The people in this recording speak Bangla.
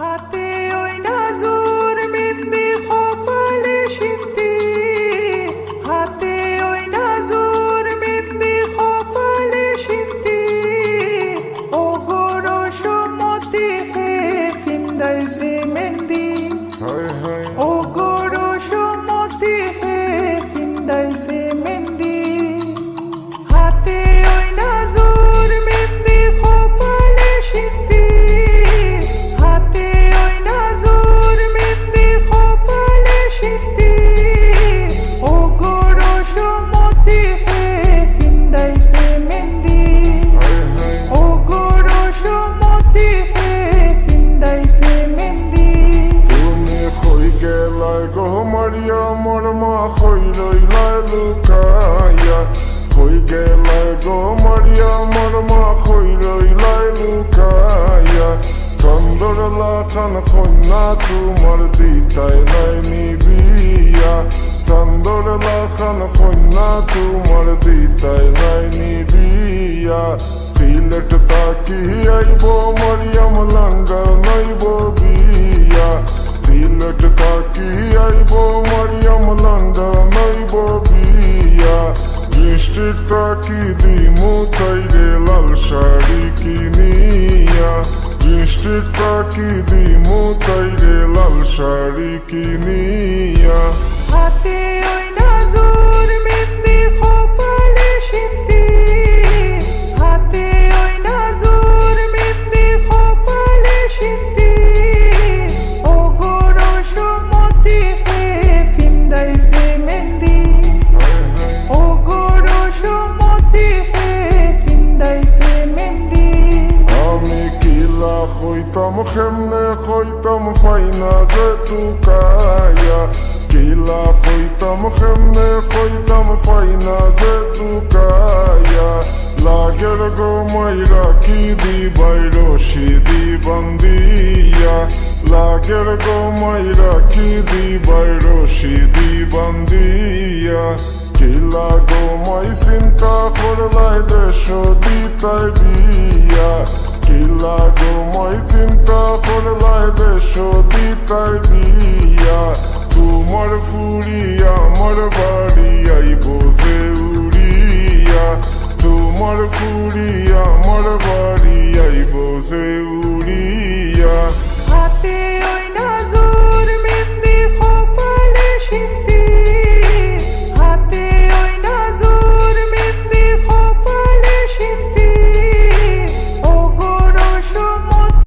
হাতে ওই নাজুর মেহেন্দি কপালে সিন্তি, হাতে ওই নাজুর মেহেন্দি কপালে সিন্তি, ও গো রসমতি হে ফিন্দাইছে মেহেন্দি, ও গো রসমতি হে ফিন্দাইছে মেহেন্দি। হাতে ওই নাজুর মেহেন্দি কপালে সিন্তি, হাতে ওই নাজুর মেহেন্দি কপালে সিন্তি, ও গো রসমতি হে ফিন্দাইছে মেহেন্দি, ও গো রসমতি হে ফিন্দাইছে মেহেন্দি। তুমি কই গেলাই গো মারিয়া মোর মা কই রইলাই লুকাইয়া, কই গেলাই গো মারিয়া মোর মা কই রইলাই লুকাইয়া। চন্দর লাখান কন্যা তোমার দিতাই নাই নিবিয়া, চন্দর লাখান কন্যা তোমার দিতাই নাই নিবিয়া। সিলেট তাকি আইব মারিয়াম লাঙ্গা নাইব বিয়া, সিলেট তাকি আইব মারিয়াম লাঙ্গা নাইব বিয়া। বৃষ্টির তাকি দিমু তাইরে লাল শাড়ি কিনিয়া, বৃষ্টির তাকি দিমু তাইরে লাল শাড়ি কিনিয়া। হাতে ওই নাজুর মেহেন্দি কপালে সিন্তি, হাতে ওই নাজুর মেহেন্দি কপালে সিন্তি, ও গো রসমতি হে ফিন্দাইছে মেহেন্দি, ও গো রসমতি হে ফিন্দাইছে মেহেন্দি। আমি কিলা কইতাম কেমনে কইতাম ফাইনা যে তুকায়া, কিলা কইতাম কেমনে কইতাম ফাইনা যে তুকায়া। লাগের গো মাইরা কি দিবাই রশি দি বান্দিয়া, লাগের গো মাইরা কি দিবাই রশি দি বান্দিয়া। কিলা গো মাই চিন্তা করলাই দেশ দিতাই বিয়া, কিলা গো মাই চিন্তা করলাই দেশ দিতাই বিয়া। তোমার ফুরি আমার বাড়ি আইব যে উড়িয়া, তোমার ফুরি আমার বাড়ি আইব যে